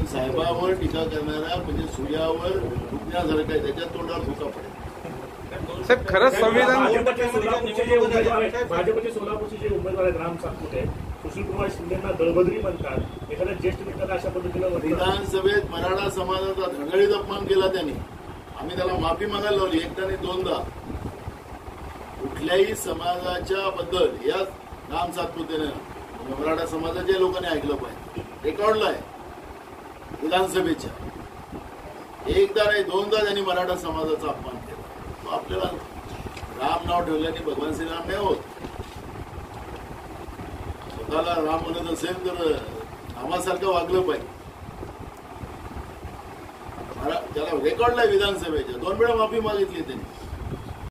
पण साहेबावर टीका करणाऱ्या म्हणजे सूर्यावर दुखण्यासारखं आहे, त्याच्या तोंडावर धुका पडेल. साहेब खरंच संविधान भाजपचे सोलापूरचे जे उमेदवार आहेत राम सातपुते, सुशीलकुमार शिंदेना दळबद्री म्हणतात, एखाद्या ज्येष्ठ नेत्याला अशा पद्धतीनं विधानसभेत मराठा समाजाचा धडधडीत अपमान केला त्यांनी. आम्ही त्याला माफी मागायला लावली एकदा आणि दोनदा. कुठल्याही समाजाच्या बद्दल या राम सातपुतेनं मराठा समाजाच्या लोकांनी ऐकलं पाहिजे. रेकॉर्डला आहे विधानसभेच्या. एकदा नाही दोनदा त्यांनी मराठा समाजाचा अपमान केला. आपल्याला राम नाव ठेवल्याने भगवान श्रीराम नाही होत. स्वतःला राम म्हणत असेल तर रामासारखं वागलं पाहिजे. त्याला रेकॉर्डला विधानसभेच्या 2 वेळा माफी मागितली त्यांनी.